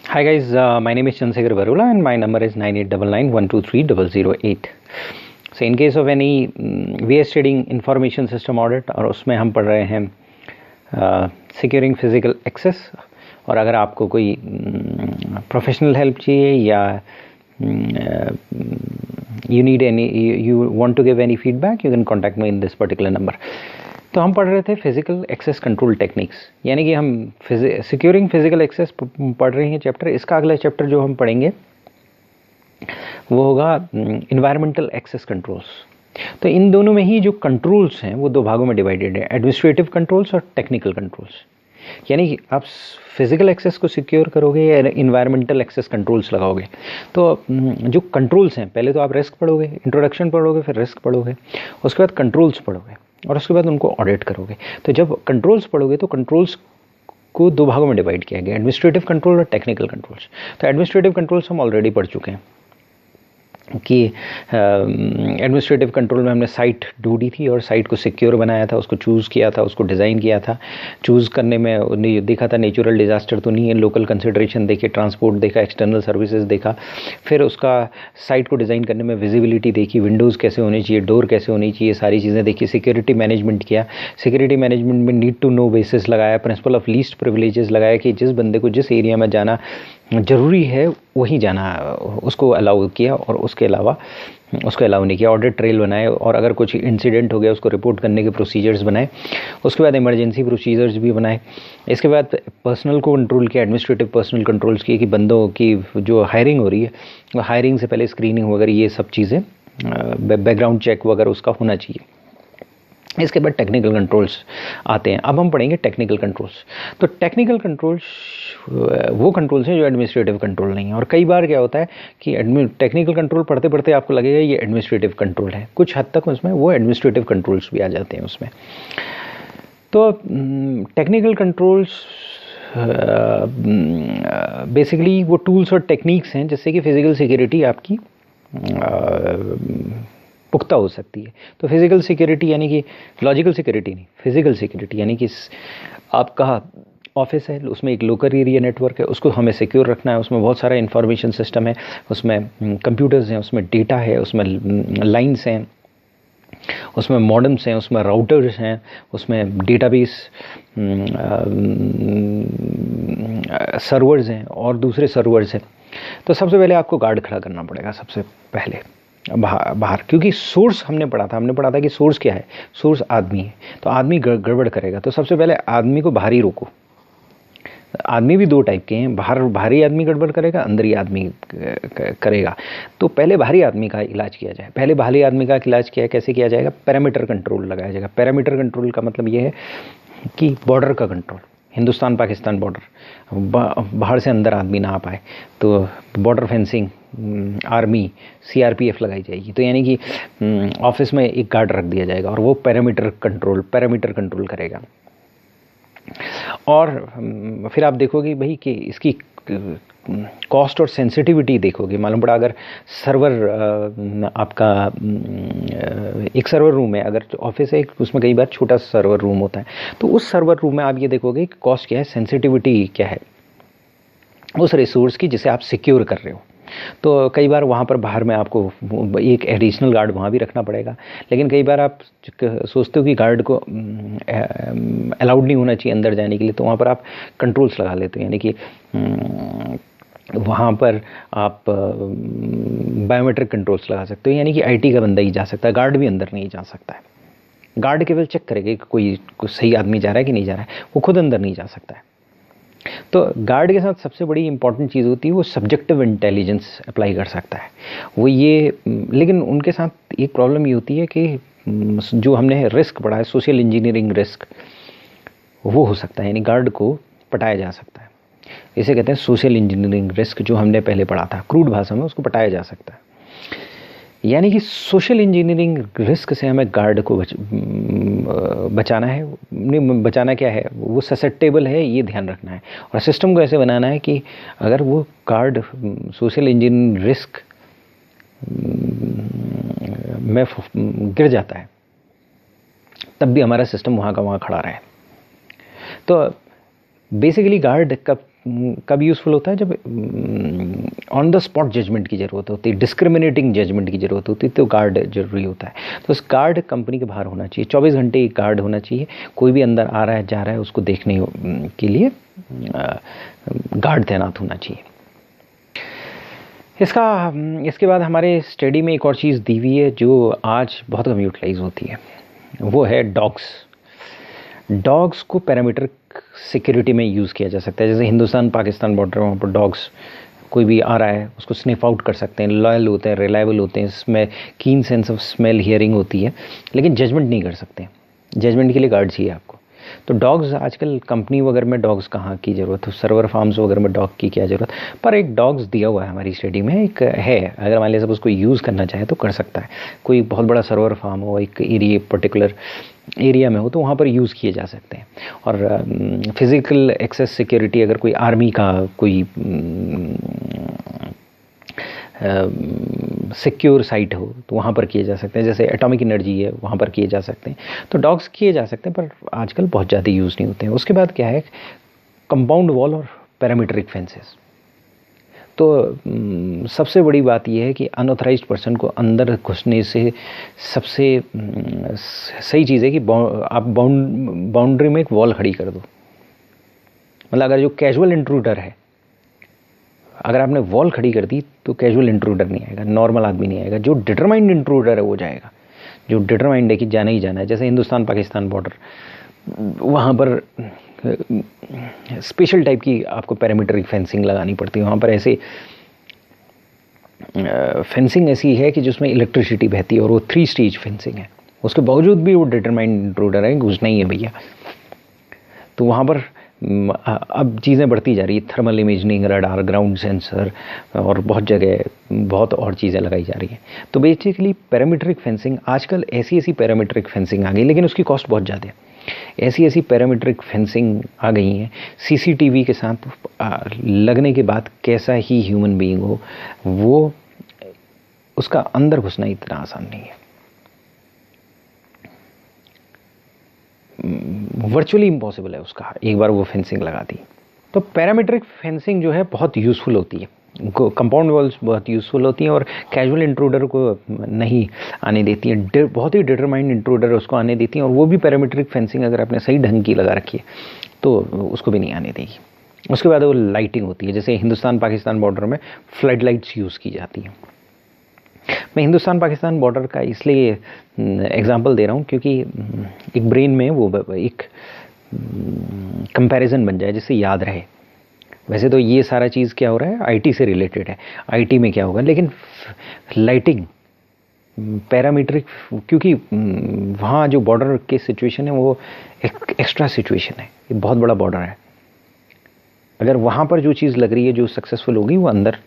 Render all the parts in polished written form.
Hi guys, my name is Chandrasekhar Barula and my number is 9899123008. So in case of any VS Trading Information System Audit और उसमें हम पढ़ रहे हैं securing physical access. और अगर आपको कोई प्रोफेशनल हेल्प चाहिए या you want to give any feedback, you can contact me in this particular number. तो हम पढ़ रहे थे फिजिकल एक्सेस कंट्रोल टेक्निक्स, यानी कि हम सिक्योरिंग फिजिकल एक्सेस पढ़ रहे हैं चैप्टर। इसका अगला चैप्टर जो हम पढ़ेंगे वो होगा इन्वायरमेंटल एक्सेस कंट्रोल्स। तो इन दोनों में ही जो कंट्रोल्स हैं वो दो भागों में डिवाइडेड है, एडमिनिस्ट्रेटिव कंट्रोल्स और टेक्निकल कंट्रोल्स। यानी कि आप फिजिकल एक्सेस को सिक्योर करोगे या इन्वायरमेंटल एक्सेस कंट्रोल्स लगाओगे। तो जो कंट्रोल्स हैं, पहले तो आप रिस्क पढ़ोगे, इंट्रोडक्शन पढ़ोगे, फिर रिस्क पढ़ोगे, उसके बाद कंट्रोल्स पढ़ोगे और उसके बाद उनको ऑडिट करोगे। तो जब कंट्रोल्स पढ़ोगे तो कंट्रोल्स को दो भागों में डिवाइड किया गया, एडमिनिस्ट्रेटिव कंट्रोल और टेक्निकल कंट्रोल्स। तो एडमिनिस्ट्रेटिव कंट्रोल्स हम ऑलरेडी पढ़ चुके हैं कि एडमिनिस्ट्रेटिव कंट्रोल में हमने साइट ढूंढी थी और साइट को सिक्योर बनाया था, उसको चूज़ किया था, उसको डिज़ाइन किया था। चूज़ करने में देखा था नेचुरल डिज़ास्टर तो नहीं है, लोकल कंसिडरेशन देखे, ट्रांसपोर्ट देखा, एक्सटर्नल सर्विसेज देखा। फिर उसका साइट को डिज़ाइन करने में विजिबिलिटी देखी, विंडोज़ कैसे होनी चाहिए, डोर कैसे होनी चाहिए, सारी चीज़ें देखी। सिक्योरिटी मैनेजमेंट किया, सिक्योरिटी मैनेजमेंट में नीड टू नो बेसिस लगाया, प्रिंसिपल ऑफ लीस्ट प्रिविलेजेस लगाया कि जिस बंदे को जिस एरिया में जाना ज़रूरी है वहीं जाना, उसको अलाउ किया और उसके अलावा उसको अलाउ नहीं किया। ऑडिट ट्रेल बनाए और अगर कुछ इंसिडेंट हो गया उसको रिपोर्ट करने के प्रोसीजर्स बनाए। उसके बाद इमरजेंसी प्रोसीजर्स भी बनाए। इसके बाद पर्सनल को कंट्रोल किया, एडमिनिस्ट्रेटिव पर्सनल कंट्रोल्स किए कि बंदों की जो हायरिंग हो रही है, हायरिंग से पहले स्क्रीनिंग वगैरह ये सब चीज़ें, बैकग्राउंड चेक वगैरह उसका होना चाहिए। इसके बाद टेक्निकल कंट्रोल्स आते हैं। अब हम पढ़ेंगे टेक्निकल कंट्रोल्स। तो टेक्निकल कंट्रोल्स वो कंट्रोल्स हैं जो एडमिनिस्ट्रेटिव कंट्रोल नहीं है। और कई बार क्या होता है कि टेक्निकल कंट्रोल पढ़ते पढ़ते आपको लगेगा ये एडमिनिस्ट्रेटिव कंट्रोल है, कुछ हद तक उसमें वो एडमिनिस्ट्रेटिव कंट्रोल्स भी आ जाते हैं उसमें। तो टेक्निकल कंट्रोल्स बेसिकली वो टूल्स और टेक्निक्स हैं जिससे कि फिजिकल सिक्योरिटी आपकी पुख्ता हो सकती है। तो फिजिकल सिक्योरिटी यानी कि लॉजिकल सिक्योरिटी नहीं, फिजिकल सिक्योरिटी यानी कि आपका ऑफिस है, उसमें एक लोकल एरिया नेटवर्क है, उसको हमें सिक्योर रखना है। उसमें बहुत सारा इंफॉर्मेशन सिस्टम है, उसमें कंप्यूटर्स हैं, उसमें डेटा है, उसमें लाइंस हैं, उसमें मॉडेम्स हैं, उसमें राउटर्स हैं, उसमें डेटाबेस सर्वर्स हैं और दूसरे सर्वर्स हैं। तो सबसे पहले आपको गार्ड खड़ा करना पड़ेगा सबसे पहले बाहर, क्योंकि सोर्स हमने पढ़ा था कि सोर्स क्या है, सोर्स आदमी है। तो आदमी गड़बड़ करेगा, तो सबसे पहले आदमी को बाहर ही रोको। आदमी भी दो टाइप के हैं, बाहरी आदमी गड़बड़ करेगा, अंदरी आदमी करेगा। तो पहले बाहरी आदमी का इलाज किया जाए। पहले बाहरी आदमी का इलाज कैसे किया जाएगा? पैरामीटर कंट्रोल लगाया जाएगा। पैरामीटर कंट्रोल का मतलब ये है कि बॉर्डर का कंट्रोल, हिंदुस्तान पाकिस्तान बॉर्डर, बाहर से अंदर आदमी ना आ पाए, तो बॉर्डर फेंसिंग, आर्मी, सीआरपीएफ लगाई जाएगी। तो यानी कि ऑफिस में एक गार्ड रख दिया जाएगा और वो पैरामीटर कंट्रोल करेगा। और फिर आप देखोगे भाई कि इसकी कॉस्ट और सेंसिटिविटी देखोगे। मालूम पड़ा अगर सर्वर आपका एक सर्वर रूम है, अगर ऑफिस है उसमें कई बार छोटा सर्वर रूम होता है, तो उस सर्वर रूम में आप ये देखोगे कि कॉस्ट क्या है, सेंसिटिविटी क्या है उस रिसोर्स की जिसे आप सिक्योर कर रहे हो। तो कई बार वहाँ पर बाहर में आपको एक एडिशनल गार्ड वहाँ भी रखना पड़ेगा। लेकिन कई बार आप सोचते हो कि गार्ड को अलाउड नहीं होना चाहिए अंदर जाने के लिए, तो वहाँ पर आप कंट्रोल्स लगा लेते हो। यानी कि वहाँ पर आप बायोमेट्रिक कंट्रोल्स लगा सकते हो, यानी कि आईटी का बंदा ही जा सकता है, गार्ड भी अंदर नहीं जा सकता है। गार्ड केवल चेक करेगा कि कोई सही आदमी जा रहा है कि नहीं जा रहा है, वो खुद अंदर नहीं जा सकता है। तो गार्ड के साथ सबसे बड़ी इंपॉर्टेंट चीज़ होती है वो सब्जेक्टिव इंटेलिजेंस अप्लाई कर सकता है वो ये। लेकिन उनके साथ एक प्रॉब्लम ये होती है कि जो हमने रिस्क पढ़ा है, सोशल इंजीनियरिंग रिस्क, वो हो सकता है, यानी गार्ड को पटाया जा सकता है। इसे कहते हैं सोशल इंजीनियरिंग रिस्क, जो हमने पहले पढ़ा था क्रूड भाषा में, उसको पटाया जा सकता है। यानी कि सोशल इंजीनियरिंग रिस्क से हमें गार्ड को बचाना है। नहीं, बचाना क्या है, वो ससेप्टेबल है ये ध्यान रखना है। और सिस्टम को ऐसे बनाना है कि अगर वो गार्ड सोशल इंजीनियरिंग रिस्क में गिर जाता है तब भी हमारा सिस्टम वहाँ का वहाँ खड़ा रहे। तो बेसिकली गार्ड का कब यूज़फुल होता है, जब ऑन द स्पॉट जजमेंट की ज़रूरत होती है, डिस्क्रिमिनेटिंग जजमेंट की ज़रूरत होती है, तो गार्ड ज़रूरी होता है। तो उस गार्ड कंपनी के बाहर होना चाहिए, 24 घंटे एक गार्ड होना चाहिए। कोई भी अंदर आ रहा है जा रहा है उसको देखने के लिए गार्ड तैनात होना चाहिए। इसके बाद हमारे स्टडी में एक और चीज़ दी हुई है जो आज बहुत कम यूटिलाइज होती है, वो है डॉग्स। डॉग्स को पैरामीटर सिक्योरिटी में यूज़ किया जा सकता है। जैसे हिंदुस्तान पाकिस्तान बॉर्डर, वहाँ पर डॉग्स कोई भी आ रहा है उसको स्निफ आउट कर सकते हैं, लॉयल होते हैं, रिलायबल होते हैं, इसमें कीन सेंस ऑफ स्मेल हियरिंग होती है, लेकिन जजमेंट नहीं कर सकते। जजमेंट के लिए गार्ड चाहिए आपको। तो डॉग्स आजकल कंपनी वगैरह में डॉग्स कहाँ की ज़रूरत है, सर्वर फार्म्स वगैरह में डॉग की क्या ज़रूरत, पर एक डॉग्स दिया हुआ है हमारी स्टडी में, एक है, अगर मान लीजिए सब उसको यूज़ करना चाहे तो कर सकता है। कोई बहुत बड़ा सर्वर फार्म हो, एक एरिया पर्टिकुलर एरिया में हो, तो वहाँ पर यूज़ किए जा सकते हैं। और फिज़िकल एक्सेस सिक्योरिटी, अगर कोई आर्मी का कोई सिक्योर साइट हो तो वहाँ पर किए जा सकते हैं। जैसे एटॉमिक एनर्जी है, वहाँ पर किए जा सकते हैं। तो डॉग्स किए जा सकते हैं, पर आजकल बहुत ज़्यादा यूज़ नहीं होते हैं। उसके बाद क्या है, कंपाउंड वॉल और पैरामीट्रिक फेंसेस। तो सबसे बड़ी बात यह है कि अनऑथराइज्ड पर्सन को अंदर घुसने से सबसे सही चीज़ है कि आप बाउंड्री में एक वॉल खड़ी कर दो। मतलब अगर जो कैजुअल इंट्रूडर है, अगर आपने वॉल खड़ी कर दी तो कैजुअल इंट्रूडर नहीं आएगा, नॉर्मल आदमी नहीं आएगा। जो डिटरमाइंड इंट्रूडर है वो जाएगा, जो डिटरमाइंड है कि जाना ही जाना है। जैसे हिंदुस्तान पाकिस्तान बॉर्डर, वहाँ पर स्पेशल टाइप की आपको पैरामीट्रिक फेंसिंग लगानी पड़ती है। वहाँ पर ऐसे फेंसिंग ऐसी है कि जिसमें इलेक्ट्रिसिटी बहती है, और वो 3 स्टेज फेंसिंग है। उसके बावजूद भी वो डिटरमाइंड इंट्रूडर है, घुसना ही है भैया। तो वहाँ पर अब चीज़ें बढ़ती जा रही है, thermal imaging, radar, ground sensor, और बहुत जगह बहुत और चीज़ें लगाई जा रही हैं। तो बेसिकली पैरामीट्रिक फेंसिंग, आजकल ऐसी पैरामीट्रिक फेंसिंग आ गई, लेकिन उसकी कॉस्ट बहुत ज़्यादा है। ऐसी पैरामीट्रिक फेंसिंग आ गई हैं, सीसीटीवी के साथ लगने के बाद कैसा ही ह्यूमन बीइंग हो, वो उसका अंदर घुसना इतना आसान नहीं है, वर्चुअली इम्पॉसिबल है उसका, एक बार वो फेंसिंग लगा दी। तो पैरामीट्रिक फेंसिंग जो है बहुत यूज़फुल होती है, कंपाउंड वॉल्स बहुत यूज़फुल होती हैं, और कैजुअल इंट्रूडर को नहीं आने देती हैं, बहुत ही डिटरमाइंड इंट्रूडर उसको आने देती हैं। और वो भी पैरामीट्रिक फेंसिंग अगर आपने सही ढंग की लगा रखी है तो उसको भी नहीं आने देगी। उसके बाद वो लाइटिंग होती है। जैसे हिंदुस्तान पाकिस्तान बॉर्डर में फ्लड लाइट्स यूज़ की जाती हैं। मैं हिंदुस्तान पाकिस्तान बॉर्डर का इसलिए एग्जांपल दे रहा हूँ क्योंकि एक ब्रेन में वो एक कंपैरिजन बन जाए जिससे याद रहे। वैसे तो ये सारा चीज़ क्या हो रहा है, आईटी से रिलेटेड है, आईटी में क्या होगा, लेकिन लाइटिंग पैरामीट्रिक, क्योंकि वहाँ जो बॉर्डर के सिचुएशन है वो एक एक्स्ट्रा सिचुएशन है, ये बहुत बड़ा बॉर्डर है। अगर वहाँ पर जो चीज़ लग रही है जो सक्सेसफुल होगी, वो अंदर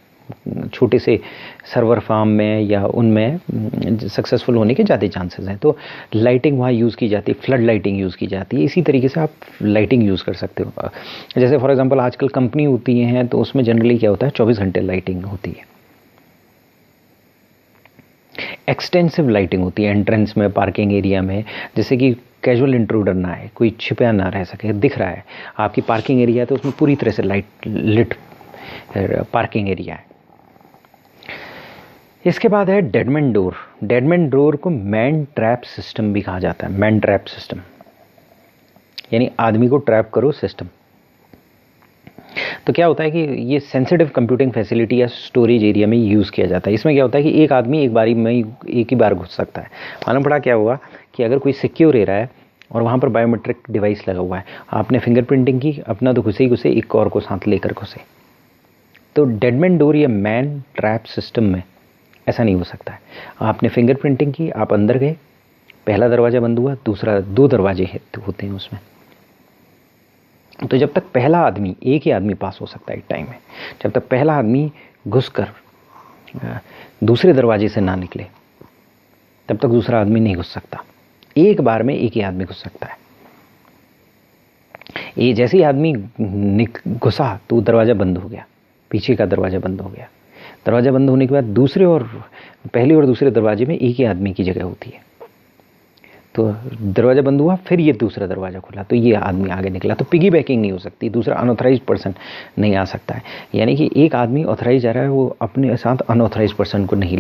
छोटे से सर्वर फार्म में या उनमें सक्सेसफुल होने के ज़्यादा चांसेस हैं। तो लाइटिंग वहाँ यूज़ की जाती है, फ्लड लाइटिंग यूज़ की जाती है। इसी तरीके से आप लाइटिंग यूज़ कर सकते हो। जैसे फॉर एग्जांपल आजकल कंपनी होती हैं तो उसमें जनरली क्या होता है, 24 घंटे लाइटिंग होती है, एक्सटेंसिव लाइटिंग होती है एंट्रेंस में, पार्किंग एरिया में, जैसे कि कैजुअल इंट्रूडर ना आए, कोई छिपा ना रह सके, दिख रहा है आपकी पार्किंग एरिया है तो उसमें पूरी तरह से लाइट लिट पार्किंग एरिया है। इसके बाद है डेडमैन डोर। डेडमैन डोर को मैन ट्रैप सिस्टम भी कहा जाता है। मैन ट्रैप सिस्टम यानी आदमी को ट्रैप करो सिस्टम। तो क्या होता है कि ये सेंसिटिव कंप्यूटिंग फैसिलिटी या स्टोरेज एरिया में यूज़ किया जाता है। इसमें क्या होता है कि एक आदमी एक बारी में एक ही बार घुस सकता है। मालूम पड़ा क्या हुआ कि अगर कोई सिक्योर एरिया है और वहाँ पर बायोमेट्रिक डिवाइस लगा हुआ है, आपने फिंगरप्रिंटिंग की, अपना तो घुसे ही घुसे, एक और को साथ लेकर घुसे। तो डेडमैन डोर या मैन ट्रैप सिस्टम में ऐसा नहीं हो सकता है। आपने फिंगरप्रिंटिंग की, आप अंदर गए, पहला दरवाज़ा बंद हुआ, दूसरा, 2 दरवाजे होते हैं उसमें। तो जब तक पहला आदमी, एक ही आदमी पास हो सकता है एक टाइम में, जब तक पहला आदमी घुसकर दूसरे दरवाजे से ना निकले तब तक दूसरा आदमी नहीं घुस सकता। एक बार में एक ही आदमी घुस सकता है। ये जैसे ही आदमी घुसा तो दरवाज़ा बंद हो गया, पीछे का दरवाज़ा बंद हो गया। दरवाज़ा बंद होने के बाद दूसरे और पहले और दूसरे दरवाजे में एक ही आदमी की जगह होती है। तो दरवाज़ा बंद हुआ, फिर ये दूसरा दरवाज़ा खुला, तो ये आदमी आगे निकला। तो पिगी बैकिंग नहीं हो सकती, दूसरा अनऑथराइज पर्सन नहीं आ सकता है। यानी कि एक आदमी ऑथराइज आ रहा है, वो अपने साथ अनऑथराइज पर्सन को नहीं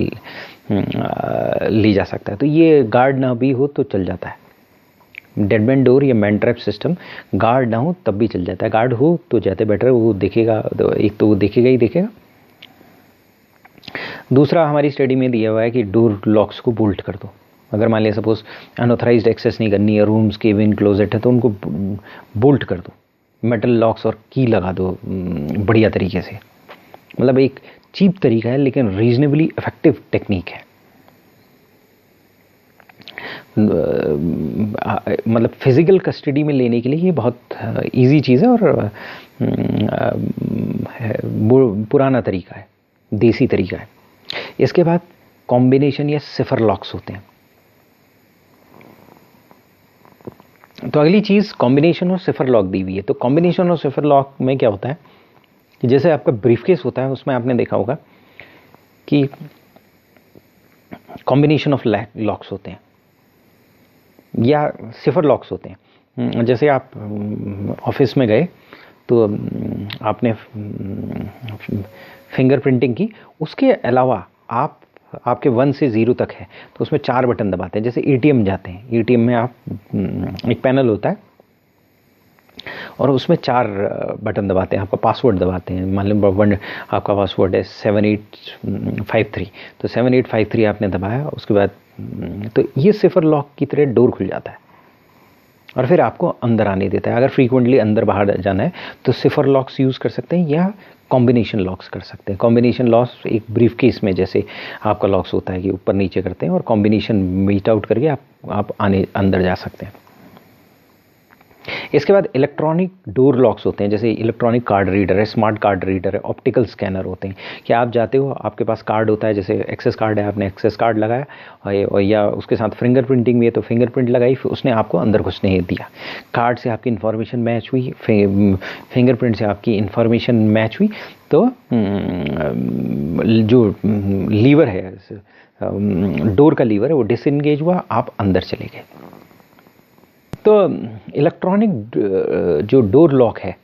ली जा सकता है। तो ये गार्ड ना भी हो तो चल जाता है। डेडमैन डोर या मैन ट्रैप सिस्टम गार्ड ना हो तब भी चल जाता है, गार्ड हो तो ज़्यादा बेटर है, वो देखेगा, एक तो वो देखेगा ही देखेगा। दूसरा हमारी स्टडी में दिया हुआ है कि डोर लॉक्स को बोल्ट कर दो। अगर मान लिया सपोज अनऑथराइज्ड एक्सेस नहीं करनी है, रूम्स केबिन क्लोजेट है, तो उनको बोल्ट कर दो, मेटल लॉक्स और की लगा दो बढ़िया तरीके से। मतलब एक चीप तरीका है लेकिन रीजनेबली इफेक्टिव टेक्निक है। मतलब फिजिकल कस्टडी में लेने के लिए ये बहुत इजी चीज़ है और पुराना तरीका है, देसी तरीका है। इसके बाद कॉम्बिनेशन या सिफर लॉक्स होते हैं। तो अगली चीज़ कॉम्बिनेशन और सिफर लॉक दी हुई है। तो कॉम्बिनेशन और सिफर लॉक में क्या होता है कि जैसे आपका ब्रीफकेस होता है, उसमें आपने देखा होगा कि कॉम्बिनेशन ऑफ लॉक्स होते हैं या सिफर लॉक्स होते हैं। जैसे आप ऑफिस में गए तो आपने फिंगर प्रिंटिंग की, उसके अलावा आपके 1 से 0 तक है तो उसमें 4 बटन दबाते हैं। जैसे एटीएम जाते हैं, एटीएम में आप एक पैनल होता है और उसमें 4 बटन दबाते हैं, आपका पासवर्ड दबाते हैं। मान लो आपका पासवर्ड है 7853, तो 7853 आपने दबाया, उसके बाद तो ये सिफर लॉक की तरह डोर खुल जाता है और फिर आपको अंदर आने देता है। अगर फ्रीक्वेंटली अंदर बाहर जाना है तो सिफर लॉक्स यूज़ कर सकते हैं या कॉम्बिनेशन लॉक्स कर सकते हैं। कॉम्बिनेशन लॉक्स एक ब्रीफ केस में जैसे आपका लॉक्स होता है कि ऊपर नीचे करते हैं, और कॉम्बिनेशन मीट आउट करके आप अंदर जा सकते हैं। इसके बाद इलेक्ट्रॉनिक डोर लॉक्स होते हैं, जैसे इलेक्ट्रॉनिक कार्ड रीडर है, स्मार्ट कार्ड रीडर है, ऑप्टिकल स्कैनर होते हैं कि आप जाते हो, आपके पास कार्ड होता है, जैसे एक्सेस कार्ड है, आपने एक्सेस कार्ड लगाया और या उसके साथ फिंगर प्रिंटिंग भी है तो फिंगरप्रिंट लगाई, फिर उसने आपको अंदर घुसने ही दिया। कार्ड से आपकी इन्फॉर्मेशन मैच हुई, फिंगरप्रिंट से आपकी इन्फॉर्मेशन मैच हुई, तो जो लीवर है, डोर का लीवर है, वो डिसएंगेज हुआ, आप अंदर चले गए। तो इलेक्ट्रॉनिक जो डोर लॉक है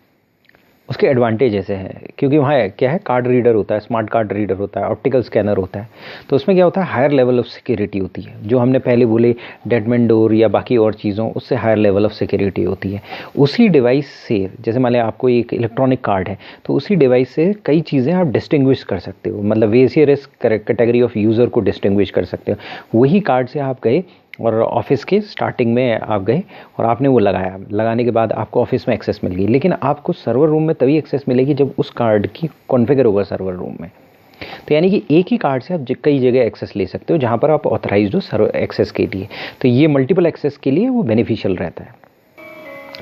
उसके एडवांटेज ऐसे हैं, क्योंकि वहाँ क्या है, कार्ड रीडर होता है, स्मार्ट कार्ड रीडर होता है, ऑप्टिकल स्कैनर होता है, तो उसमें क्या होता है, हायर लेवल ऑफ सिक्योरिटी होती है। जो हमने पहले बोले डेडमैन डोर या बाकी और चीज़ों, उससे हायर लेवल ऑफ सिक्योरिटी होती है। उसी डिवाइस से, जैसे मान लिया आपको एक इलेक्ट्रॉनिक कार्ड है, तो उसी डिवाइस से कई चीज़ें आप डिस्टिंग्विश कर सकते हो, मतलब वेरियस कैटेगरी ऑफ यूज़र को डिस्टिंग्विश कर सकते हो। वही कार्ड से आप गए और ऑफिस के स्टार्टिंग में आप गए और आपने वो लगाया, लगाने के बाद आपको ऑफिस में एक्सेस मिल गई, लेकिन आपको सर्वर रूम में तभी एक्सेस मिलेगी जब उस कार्ड की कॉन्फ़िगर होगा सर्वर रूम में। तो यानी कि एक ही कार्ड से आप कई जगह एक्सेस ले सकते हो जहाँ पर आप ऑथराइज्ड हो सर्वर एक्सेस के लिए। तो ये मल्टीपल एक्सेस के लिए वो बेनिफिशियल रहता है।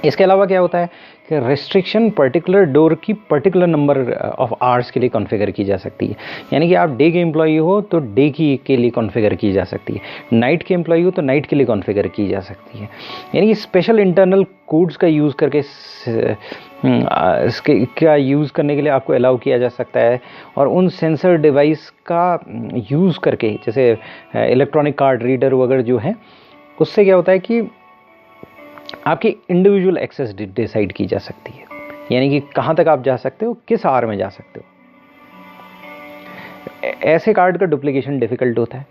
इसके अलावा क्या होता है कि रेस्ट्रिक्शन पर्टिकुलर डोर की पर्टिकुलर नंबर ऑफ आवर्स के लिए कॉन्फ़िगर की जा सकती है। यानी कि आप डे के एम्प्लॉई हो तो डे की के लिए कॉन्फ़िगर की जा सकती है, नाइट के एम्प्लॉई हो तो नाइट के लिए कॉन्फ़िगर की जा सकती है। यानी कि स्पेशल इंटरनल कोड्स का यूज़ करके इसके का यूज़ करने के लिए आपको अलाउ किया जा सकता है। और उन सेंसर डिवाइस का यूज़ करके, जैसे इलेक्ट्रॉनिक कार्ड रीडर वगैरह जो है, उससे क्या होता है कि आपकी इंडिविजुअल एक्सेस डिसाइड की जा सकती है। यानी कि कहाँ तक आप जा सकते हो, किस आवर में जा सकते हो। ऐसे कार्ड का डुप्लीकेशन डिफिकल्ट होता है।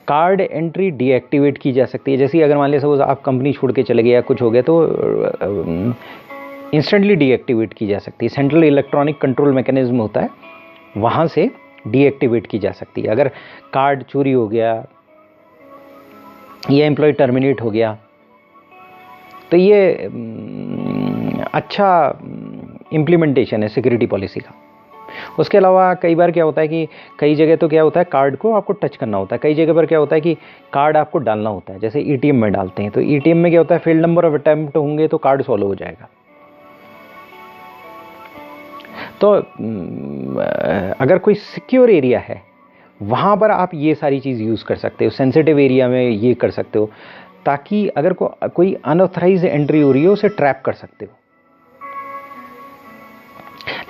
कार्ड एंट्री डीएक्टिवेट की जा सकती है। जैसे अगर मान लिया सपोज आप कंपनी छोड़ के चले गए या कुछ हो गया तो इंस्टेंटली डीएक्टिवेट की जा सकती है। सेंट्रल इलेक्ट्रॉनिक कंट्रोल मैकेनिज्म होता है, वहाँ से डीएक्टिवेट की जा सकती है। अगर कार्ड चोरी हो गया या एम्प्लॉय टर्मिनेट हो गया तो ये अच्छा इम्प्लीमेंटेशन है सिक्योरिटी पॉलिसी का। उसके अलावा कई बार क्या होता है कि कई जगह तो क्या होता है, कार्ड को आपको टच करना होता है, कई जगह पर क्या होता है कि कार्ड आपको डालना होता है। जैसे ईटीएम में डालते हैं, तो ईटीएम में क्या होता है, फेल्ड नंबर ऑफ अटेम्प्ट होंगे तो कार्ड सॉल्व हो जाएगा। तो अगर कोई सिक्योर एरिया है वहाँ पर आप ये सारी चीज़ यूज़ कर सकते हो। सेंसिटिव एरिया में ये कर सकते हो ताकि अगर कोई अनऑथराइज एंट्री हो रही है उसे ट्रैप कर सकते हो।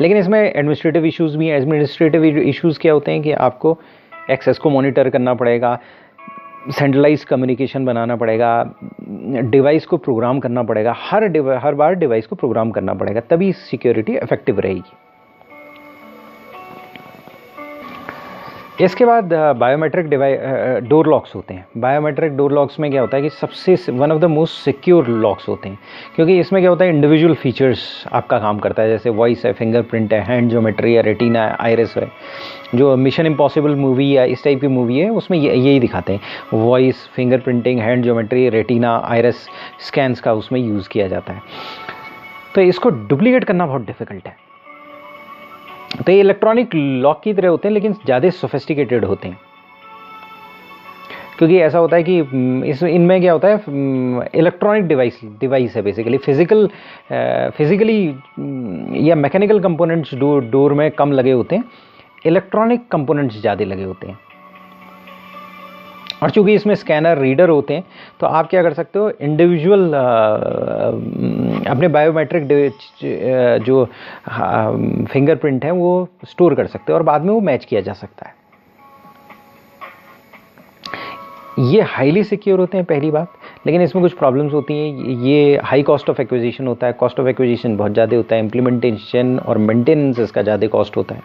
लेकिन इसमें एडमिनिस्ट्रेटिव इश्यूज़ भी हैं। एडमिनिस्ट्रेटिव इश्यूज़ क्या होते हैं कि आपको एक्सेस को मॉनिटर करना पड़ेगा, सेंट्रलाइज कम्युनिकेशन बनाना पड़ेगा, डिवाइस को प्रोग्राम करना पड़ेगा, हर बार डिवाइस को प्रोग्राम करना पड़ेगा, तभी सिक्योरिटी इफेक्टिव रहेगी। इसके बाद बायोमेट्रिक डोर लॉक्स होते हैं। बायोमेट्रिक डोर लॉक्स में क्या होता है कि सबसे one of the most secure locks होते हैं, क्योंकि इसमें क्या होता है इंडिविजुअल फीचर्स आपका काम करता है, जैसे वॉइस है, फिंगरप्रिंट है, हैंड ज्योमेट्री है, रेटिना है, आइरिस है। जो मिशन इम्पॉसिबल मूवी या इस टाइप की मूवी है उसमें यही दिखाते हैं, voice, fingerprinting, hand geometry, retina, iris scans का उसमें यूज़ किया जाता है। तो इसको डुप्लीकेट करना बहुत डिफिकल्ट है। तो ये इलेक्ट्रॉनिक लॉक की तरह होते हैं, लेकिन ज़्यादा सोफिस्टिकेटेड होते हैं, क्योंकि ऐसा होता है कि इनमें क्या होता है, इलेक्ट्रॉनिक डिवाइस है बेसिकली, फिजिकली या मैकेनिकल कंपोनेंट्स डोर में कम लगे होते हैं, इलेक्ट्रॉनिक कंपोनेंट्स ज़्यादा लगे होते हैं। और चूंकि इसमें स्कैनर, रीडर होते हैं, तो आप क्या कर सकते हो, इंडिविजुअल अपने बायोमेट्रिक जो फिंगरप्रिंट है वो स्टोर कर सकते हो और बाद में वो मैच किया जा सकता है। ये हाईली सिक्योर होते हैं पहली बात, लेकिन इसमें कुछ प्रॉब्लम्स होती हैं। ये हाई कॉस्ट ऑफ एक्विजिशन होता है, कॉस्ट ऑफ एक्विजिशन बहुत ज़्यादा होता है, इम्प्लीमेंटेशन और मेंटेनेंस इसका ज़्यादा कॉस्ट होता है,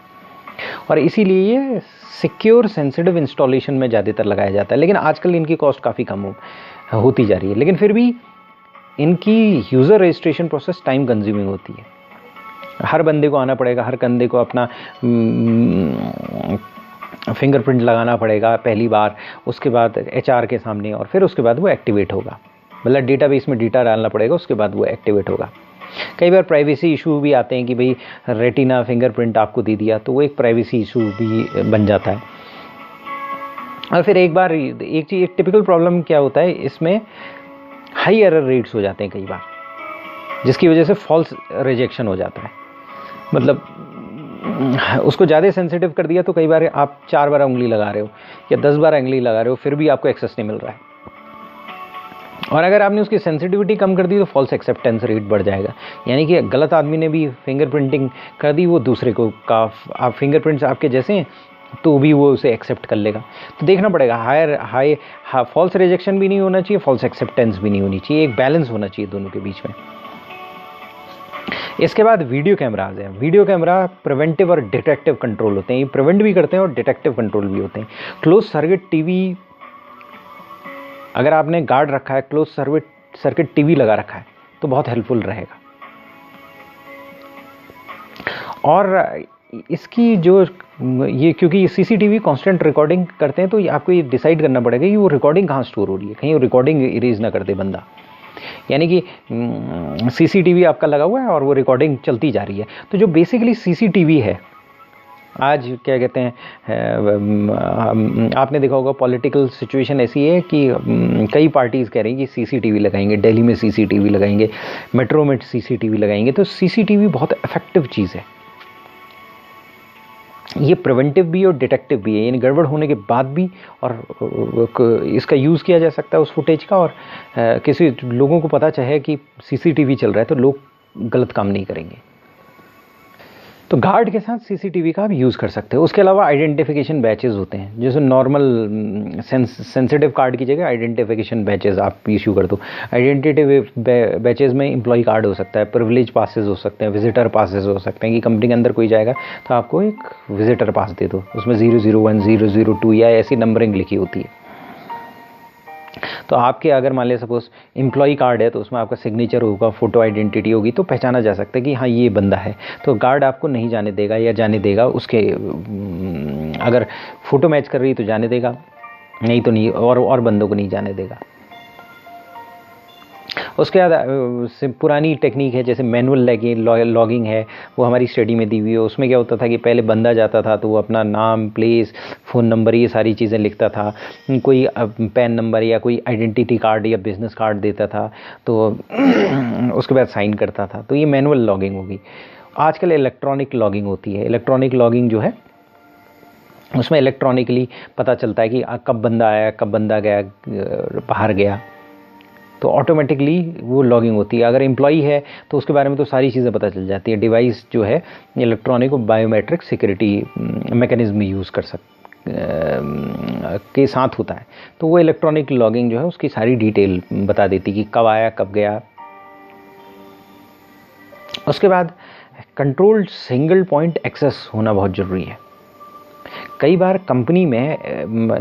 और इसीलिए ये सिक्योर सेंसिटिव इंस्टॉलेशन में ज़्यादातर लगाया जाता है। लेकिन आजकल इनकी कॉस्ट काफ़ी कम होती जा रही है, लेकिन फिर भी इनकी user registration process time consuming होती है। हर बंदे को आना पड़ेगा, हर बंदे को अपना फिंगरप्रिंट लगाना पड़ेगा पहली बार, उसके बाद HR के सामने, और फिर उसके बाद वो एक्टिवेट होगा, मतलब डेटाबेस में डेटा डालना पड़ेगा, उसके बाद वो एक्टिवेट होगा। कई बार प्राइवेसी इशू भी आते हैं कि भाई रेटिना फिंगरप्रिंट आपको दे दिया, तो वो एक प्राइवेसी इशू भी बन जाता है। और फिर एक टिपिकल प्रॉब्लम क्या होता है, इसमें हाई एरर रेट्स हो जाते हैं कई बार, जिसकी वजह से फॉल्स रिजेक्शन हो जाता है। मतलब उसको ज़्यादा सेंसिटिव कर दिया तो कई बार आप 4 बार उंगली लगा रहे हो या 10 बार उंगली लगा रहे हो, फिर भी आपको एक्सेस नहीं मिल रहा है। और अगर आपने उसकी सेंसिटिविटी कम कर दी तो फॉल्स एक्सेप्टेंस रेट बढ़ जाएगा, यानी कि गलत आदमी ने भी फिंगरप्रिंटिंग कर दी, वो दूसरे को आप फिंगरप्रिंट्स आपके जैसे हैं तो भी वो उसे एक्सेप्ट कर लेगा। तो देखना पड़ेगा, फॉल्स रिजेक्शन भी नहीं होना चाहिए, फॉल्स एक्सेप्टेंस भी नहीं होनी चाहिए, एक बैलेंस होना चाहिए दोनों के बीच में। इसके बाद वीडियो कैमराज हैं। वीडियो कैमरा प्रिवेंटिव और डिटेक्टिव कंट्रोल होते हैं, ये प्रिवेंट भी करते हैं और डिटेक्टिव कंट्रोल भी होते हैं। क्लोज सर्किट टीवी, अगर आपने गार्ड रखा है, क्लोज सर्किट टीवी लगा रखा है, तो बहुत हेल्पफुल रहेगा। और इसकी जो ये, क्योंकि CCTV कांस्टेंट रिकॉर्डिंग करते हैं, तो आपको ये डिसाइड करना पड़ेगा कि वो रिकॉर्डिंग कहाँ स्टोर हो रही है, कहीं वो रिकॉर्डिंग इरेज ना कर दे बंदा। यानी कि CCTV आपका लगा हुआ है और वो रिकॉर्डिंग चलती जा रही है, तो जो बेसिकली CCTV है, आज क्या कहते हैं, आपने देखा होगा पॉलिटिकल सिचुएशन ऐसी है कि कई पार्टीज़ कह रही हैं कि CCTV लगाएंगे, दिल्ली में CCTV लगाएंगे, मेट्रो में CCTV लगाएंगे। तो CCTV बहुत इफेक्टिव चीज़ है, ये प्रिवेंटिव भी और डिटेक्टिव भी है, यानी गड़बड़ होने के बाद भी और इसका यूज़ किया जा सकता है उस फुटेज का, और किसी लोगों को पता चाहे कि CCTV चल रहा है तो लोग गलत काम नहीं करेंगे। तो गार्ड के साथ CCTV का आप यूज़ कर सकते हो। उसके अलावा आइडेंटिफिकेशन बैचेस होते हैं, जैसे नॉर्मल सेंसिटिव कार्ड की जगह आइडेंटिफिकेशन बैचेस आप इशू कर दो। आइडेंटिटी बैचेस में एम्प्लॉय कार्ड हो सकता है, प्रिविलेज पासेस हो सकते हैं, विजिटर पासेस हो सकते हैं, कि कंपनी के अंदर कोई जाएगा तो आपको एक विजिटर पास दे दो, उसमें 001, 002 या ऐसी नंबरिंग लिखी होती है। तो आपके अगर मान लिया सपोज एम्प्लॉय कार्ड है तो उसमें आपका सिग्नेचर होगा, फोटो आइडेंटिटी होगी, तो पहचाना जा सकता है कि हाँ ये बंदा है। तो गार्ड आपको नहीं जाने देगा, या जाने देगा उसके, अगर फ़ोटो मैच कर रही तो जाने देगा, नहीं तो नहीं, और बंदों को नहीं जाने देगा। उसके बाद पुरानी टेक्निक है, जैसे मैनुअल लॉगिंग है, वो हमारी स्टडी में दी हुई है। उसमें क्या होता था कि पहले बंदा जाता था तो वो अपना नाम, प्लेस, फ़ोन नंबर, ये सारी चीज़ें लिखता था, कोई पैन नंबर या कोई आइडेंटिटी कार्ड या बिज़नेस कार्ड देता था, तो उसके बाद साइन करता था। तो ये मैनुअल लॉगिंग होगी। आजकल इलेक्ट्रॉनिक लॉगिंग होती है। इलेक्ट्रॉनिक लॉगिंग जो है उसमें इलेक्ट्रॉनिकली पता चलता है कि कब बंदा आया, कब बंदा गया, बाहर गया, तो ऑटोमेटिकली वो लॉगिंग होती है। अगर एम्प्लॉई है तो उसके बारे में तो सारी चीज़ें पता चल जाती है। डिवाइस जो है इलेक्ट्रॉनिक और बायोमेट्रिक सिक्योरिटी मैकेनिज्म यूज़ के साथ होता है, तो वो इलेक्ट्रॉनिक लॉगिंग जो है उसकी सारी डिटेल बता देती कि कब आया कब गया। उसके बाद कंट्रोल्ड सिंगल पॉइंट एक्सेस होना बहुत ज़रूरी है। कई बार कंपनी में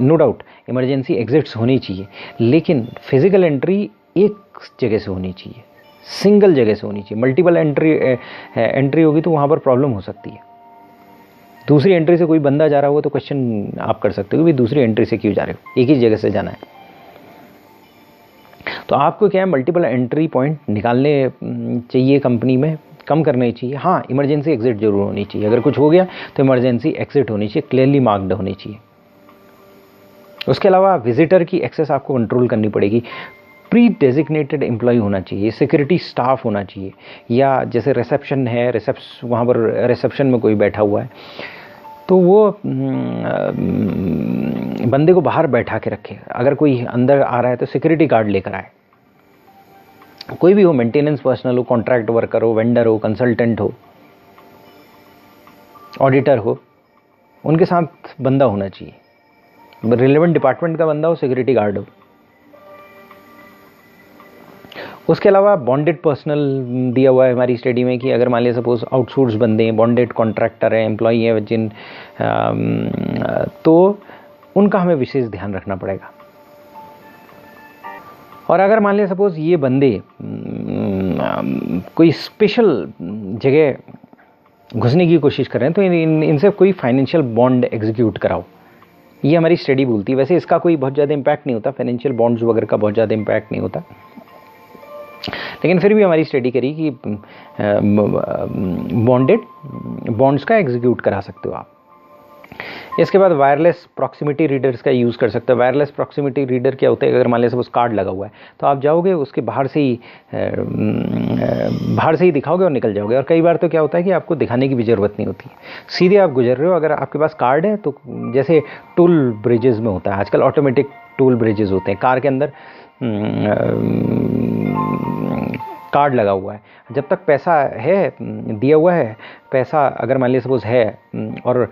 नो डाउट इमरजेंसी एग्जिट्स होनी चाहिए, लेकिन फिजिकल एंट्री एक जगह से होनी चाहिए, सिंगल जगह से होनी चाहिए। मल्टीपल एंट्री होगी तो वहाँ पर प्रॉब्लम हो सकती है। दूसरी एंट्री से कोई बंदा जा रहा होगा तो क्वेश्चन आप कर सकते हो कि दूसरी एंट्री से क्यों जा रहे हो, एक ही जगह से जाना है। तो आपको क्या है, मल्टीपल एंट्री पॉइंट निकालने चाहिए कंपनी में, कम करने चाहिए। हाँ, इमरजेंसी एग्जिट जरूर होनी चाहिए। अगर कुछ हो गया तो इमरजेंसी एग्जिट होनी चाहिए, क्लियरली मार्क्ड होनी चाहिए। उसके अलावा विजिटर की एक्सेस आपको कंट्रोल करनी पड़ेगी। प्री डेजिग्नेटेड एम्प्लॉय होना चाहिए, सिक्योरिटी स्टाफ होना चाहिए, या जैसे रिसेप्शन है, वहाँ पर रिसेप्शन में कोई बैठा हुआ है तो वो बंदे को बाहर बैठा के रखे। अगर कोई अंदर आ रहा है तो सिक्योरिटी गार्ड लेकर आए। कोई भी हो, मेंटेनेंस पर्सनल हो, कॉन्ट्रैक्ट वर्कर हो, वेंडर हो, कंसल्टेंट हो, ऑडिटर हो, उनके साथ बंदा होना चाहिए। रिलेवेंट डिपार्टमेंट का बंदा हो, सिक्योरिटी गार्ड हो। उसके अलावा बॉन्डेड पर्सनल दिया हुआ है हमारी स्टडी में कि अगर मान लिया सपोज आउटसोर्स बंदे हैं, बॉन्डेड कॉन्ट्रैक्टर हैं, एम्प्लॉई हैं जिन, तो उनका हमें विशेष ध्यान रखना पड़ेगा। और अगर मान लिया सपोज ये बंदे कोई स्पेशल जगह घुसने की कोशिश कर रहे हैं तो इनसे कोई फाइनेंशियल बॉन्ड एग्जीक्यूट कराओ, ये हमारी स्टडी बोलती है। वैसे इसका कोई बहुत ज़्यादा इम्पैक्ट नहीं होता, फाइनेंशियल बॉन्ड्स वगैरह का बहुत ज़्यादा इम्पैक्ट नहीं होता, लेकिन फिर भी हमारी स्टडी करी कि बॉन्ड्स का एग्जीक्यूट करा सकते हो आप। इसके बाद वायरलेस प्रॉक्सिमिटी रीडर्स का यूज़ कर सकते हो। वायरलेस प्रॉक्सिमिटी रीडर क्या होता है, अगर मान लिया सपोज कार्ड लगा हुआ है तो आप जाओगे उसके बाहर से ही दिखाओगे और निकल जाओगे। और कई बार तो क्या होता है कि आपको दिखाने की भी ज़रूरत नहीं होती, सीधे आप गुजर रहे हो। अगर आपके पास कार्ड है तो जैसे टोल ब्रिजेस में होता है आजकल, ऑटोमेटिक टोल ब्रिजेस होते हैं, कार के अंदर कार्ड लगा हुआ है, जब तक पैसा है दिया हुआ है, पैसा अगर मान लिया सपोज है और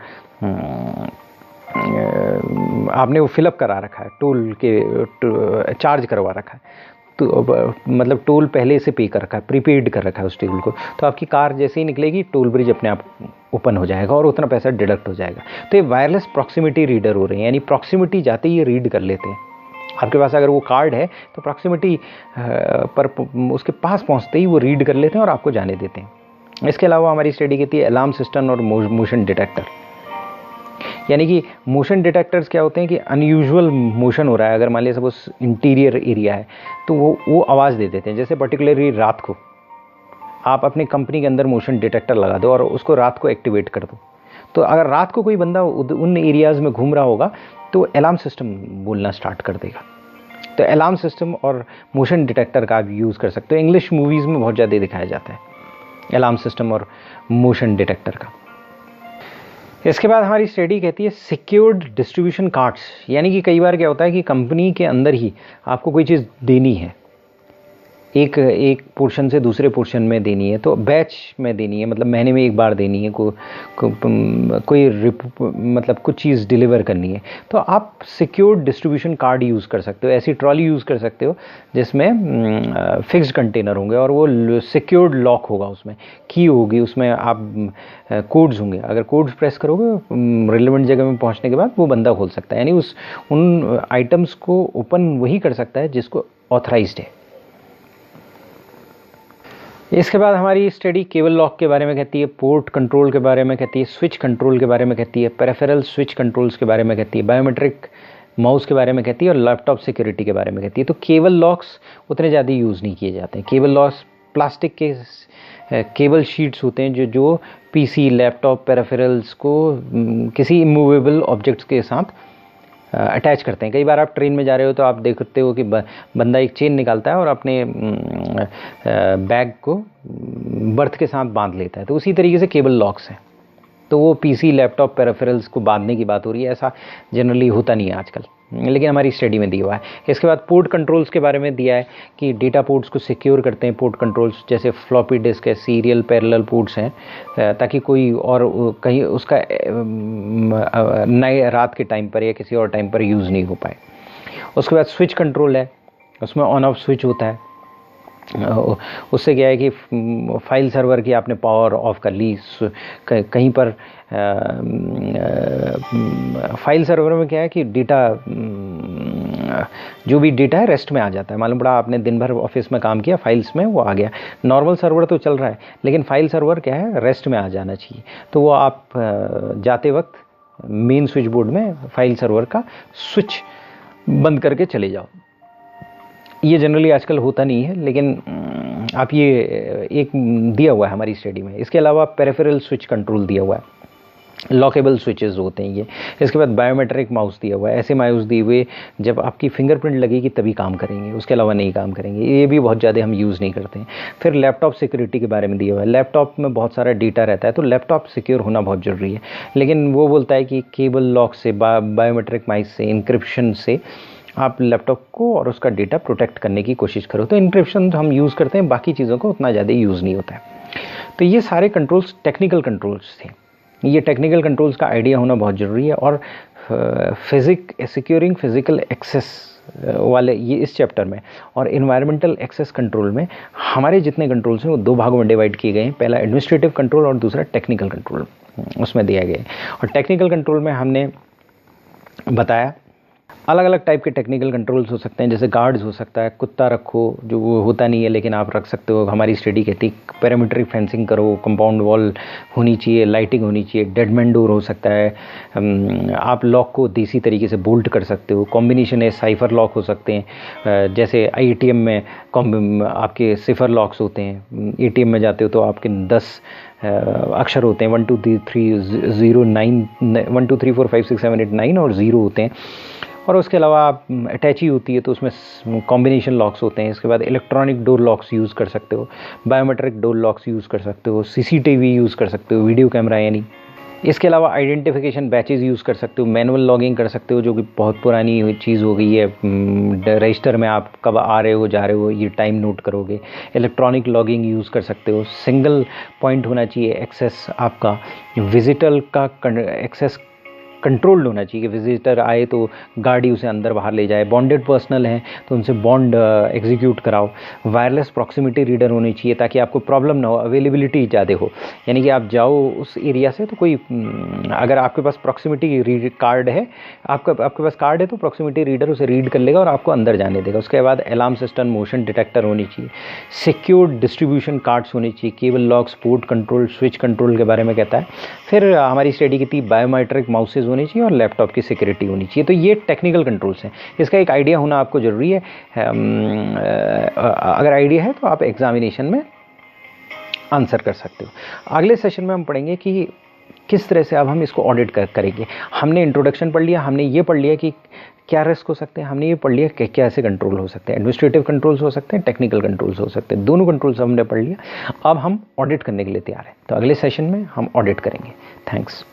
आपने वो फिलअप करा रखा है, टोल के चार्ज करवा रखा है, तो मतलब टोल पहले से पे कर रखा है, प्रीपेड कर रखा है उस टोल को, तो आपकी कार जैसे ही निकलेगी टोल ब्रिज अपने आप ओपन हो जाएगा और उतना पैसा डिडक्ट हो जाएगा। तो ये वायरलेस प्रॉक्सिमिटी रीडर हो रहे हैं, यानी प्रॉक्सिमिटी जाते ही ये रीड कर लेते हैं। आपके पास अगर वो कार्ड है तो प्रॉक्सिमिटी पर उसके पास पहुंचते ही वो रीड कर लेते हैं और आपको जाने देते हैं। इसके अलावा हमारी स्टडी कहती है अलार्म सिस्टम और मोशन डिटेक्टर, यानी कि मोशन डिटेक्टर्स क्या होते हैं कि अनयूजुअल मोशन हो रहा है, अगर मान लिया सपोज इंटीरियर एरिया है तो वो आवाज़ दे देते हैं। जैसे पर्टिकुलरली रात को आप अपनी कंपनी के अंदर मोशन डिटेक्टर लगा दो और उसको रात को एक्टिवेट कर दो, तो अगर रात को कोई बंदा उन एरियाज़ में घूम रहा होगा तो अलार्म सिस्टम बोलना स्टार्ट कर देगा। तो अलार्म सिस्टम और मोशन डिटेक्टर का आप यूज़ कर सकते हो। इंग्लिश मूवीज़ में बहुत ज़्यादा दिखाया जाता है अलार्म सिस्टम और मोशन डिटेक्टर का। इसके बाद हमारी स्टडी कहती है सिक्योर्ड डिस्ट्रीब्यूशन कार्ड्स, यानी कि कई बार क्या होता है कि कंपनी के अंदर ही आपको कोई चीज़ देनी है, एक पोर्शन से दूसरे पोर्शन में देनी है, तो बैच में देनी है, मतलब महीने में एक बार देनी है, कोई मतलब कुछ चीज़ डिलीवर करनी है, तो आप सिक्योर्ड डिस्ट्रीब्यूशन कार्ड यूज़ कर सकते हो। ऐसी ट्रॉली यूज़ कर सकते हो जिसमें फिक्स्ड कंटेनर होंगे और वो सिक्योर्ड लॉक होगा, उसमें की होगी, उसमें आप कोड्स होंगे। अगर कोड्स प्रेस करोगे रिलेवेंट जगह में पहुंचने के बाद वो बंदा खोल सकता है, यानी उन आइटम्स को ओपन वही कर सकता है जिसको ऑथराइज्ड है। इसके बाद हमारी स्टडी केबल लॉक के बारे में कहती है, पोर्ट कंट्रोल के बारे में कहती है, स्विच कंट्रोल के बारे में कहती है, पेरिफेरल स्विच कंट्रोल्स के बारे में कहती है, बायोमेट्रिक माउस के बारे में कहती है और लैपटॉप सिक्योरिटी के बारे में कहती है। तो केबल लॉक्स उतने ज़्यादा यूज़ नहीं किए जाते हैं। केबल लॉक्स प्लास्टिक के केबल शीट्स होते हैं जो पीसी, लैपटॉप, पेरिफेरल्स को किसी इमूवेबल ऑब्जेक्ट्स के साथ अटैच करते हैं। कई बार आप ट्रेन में जा रहे हो तो आप देखते हो कि बंदा एक चेन निकालता है और अपने बैग को बर्थ के साथ बांध लेता है, तो उसी तरीके से केबल लॉक्स हैं। तो वो पीसी, लैपटॉप, पेरिफेरल्स को बांधने की बात हो रही है, ऐसा जनरली होता नहीं है आजकल। लेकिन हमारी स्टडी में दिया हुआ है। इसके बाद पोर्ट कंट्रोल्स के बारे में दिया है कि डेटा पोर्ट्स को सिक्योर करते हैं पोर्ट कंट्रोल्स, जैसे फ्लॉपी डिस्क है, सीरियल पैरेलल पोर्ट्स हैं, ताकि कोई और कहीं उसका नए रात के टाइम पर या किसी और टाइम पर यूज़ नहीं हो पाए। उसके बाद स्विच कंट्रोल है, उसमें ऑन ऑफ स्विच होता है। उससे क्या है कि फाइल सर्वर की आपने पावर ऑफ कर ली, कहीं पर फाइल सर्वर में क्या है कि डेटा, जो भी डेटा है रेस्ट में आ जाता है। मालूम पड़ा आपने दिन भर ऑफिस में काम किया, फाइल्स में वो आ गया। नॉर्मल सर्वर तो चल रहा है, लेकिन फाइल सर्वर क्या है, रेस्ट में आ जाना चाहिए। तो वो आप जाते वक्त मेन स्विच बोर्ड में फाइल सर्वर का स्विच बंद करके चले जाओ। ये जनरली आजकल होता नहीं है, लेकिन आप ये एक दिया हुआ है हमारी स्टडी में। इसके अलावा पेरिफेरल स्विच कंट्रोल दिया हुआ है, लॉकेबल स्विचेस होते हैं ये। इसके बाद बायोमेट्रिक माउस दिया हुआ है, ऐसे माउस दिए हुए जब आपकी फिंगरप्रिंट लगेगी तभी काम करेंगे, उसके अलावा नहीं काम करेंगे। ये भी बहुत ज़्यादा हम यूज़ नहीं करते हैं। फिर लैपटॉप सिक्योरिटी के बारे में दिया हुआ है। लैपटॉप में बहुत सारा डेटा रहता है, तो लैपटॉप सिक्योर होना बहुत ज़रूरी है। लेकिन वो बोलता है कि केबल लॉक से, बायोमेट्रिक माउस से, इंक्रिप्शन से आप लैपटॉप को और उसका डेटा प्रोटेक्ट करने की कोशिश करो। तो इंक्रिप्शन हम यूज़ करते हैं, बाकी चीज़ों को उतना ज़्यादा यूज़ नहीं होता है। तो ये सारे कंट्रोल्स टेक्निकल कंट्रोल्स थे। ये टेक्निकल कंट्रोल्स का आइडिया होना बहुत ज़रूरी है। और सिक्योरिंग फिजिकल एक्सेस वाले ये इस चैप्टर में, और इन्वायरमेंटल एक्सेस कंट्रोल में हमारे जितने कंट्रोल्स हैं वो दो भागों में डिवाइड किए गए हैं। पहला एडमिनिस्ट्रेटिव कंट्रोल और दूसरा टेक्निकल कंट्रोल, उसमें दिया गया है। और टेक्निकल कंट्रोल में हमने बताया अलग अलग टाइप के टेक्निकल कंट्रोल्स हो सकते हैं, जैसे गार्ड्स हो सकता है, कुत्ता रखो, जो वो होता नहीं है लेकिन आप रख सकते हो। हमारी स्टडी कहती है पैरामीट्रिक फेंसिंग करो, कंपाउंड वॉल होनी चाहिए, लाइटिंग होनी चाहिए, डेडमैन डोर हो सकता है। आप लॉक को देसी तरीके से बोल्ट कर सकते हो। कॉम्बिनेशन है, साइफर लॉक हो सकते हैं, जैसे ATM में आपके सिफर लॉक्स होते हैं। ATM में जाते हो तो आपके 10 अक्षर होते हैं, 1 2 3 0 9 1 2 3 4 5 6 7 8 9 और 0 होते हैं। और उसके अलावा आप अटैची होती है तो उसमें कॉम्बिनेशन लॉक्स होते हैं। इसके बाद इलेक्ट्रॉनिक डोर लॉक्स यूज़ कर सकते हो, बायोमेट्रिक डोर लॉक्स यूज़ कर सकते हो, CCTV यूज़ कर सकते हो, वीडियो कैमरा यानी। इसके अलावा आइडेंटिफिकेशन बैचेस यूज़ कर सकते हो, मैनुअल लॉगिंग कर सकते हो, जो कि बहुत पुरानी चीज़ हो गई है। रजिस्टर में आप कब आ रहे हो, जा रहे हो, ये टाइम नोट करोगे। इलेक्ट्रॉनिक लॉगिंग यूज़ कर सकते हो। सिंगल पॉइंट होना चाहिए एक्सेस आपका, विजिटर का एक्सेस कंट्रोल्ड होना चाहिए कि विजिटर आए तो गाड़ी उसे अंदर बाहर ले जाए। बॉन्डेड पर्सनल हैं तो उनसे बॉन्ड एग्जीक्यूट कराओ। वायरलेस प्रॉक्सिमिटी रीडर होनी चाहिए ताकि आपको प्रॉब्लम ना हो, अवेलेबिलिटी ज़्यादा हो। यानी कि आप जाओ उस एरिया से तो कोई, अगर आपके पास प्रॉक्सिमिटी कार्ड है, आपके पास कार्ड है तो प्रॉक्सिमिटी रीडर उसे रीड कर लेगा और आपको अंदर जाने देगा। उसके बाद अलार्म सिस्टम, मोशन डिटेक्टर होनी चाहिए। सिक्योर्ड डिस्ट्रीब्यूशन कार्ड्स होनी चाहिए। Cable lock, port control, switch control के बारे में कहता है। फिर हमारी स्टडी की थी बायोमेट्रिक माउसेज होनी चाहिए और लैपटॉप की सिक्योरिटी होनी चाहिए। तो ये टेक्निकल कंट्रोल्स हैं, इसका एक आइडिया होना आपको ज़रूरी है। अगर आइडिया है तो आप एग्जामिनेशन में आंसर कर सकते हो। अगले सेशन में हम पढ़ेंगे कि किस तरह से अब हम इसको ऑडिट करेंगे। हमने इंट्रोडक्शन पढ़ लिया, हमने ये पढ़ लिया कि क्या रिस्क हो सकते हैं, हमने ये पढ़ लिया कि क्या ऐसे कंट्रोल हो सकते हैं। एडमिनिस्ट्रेटिव कंट्रोल्स हो सकते हैं, टेक्निकल कंट्रोल्स हो सकते हैं, दोनों कंट्रोल्स हमने पढ़ लिया। अब हम ऑडिट करने के लिए तैयार हैं, तो अगले सेशन में हम ऑडिट करेंगे। थैंक्स।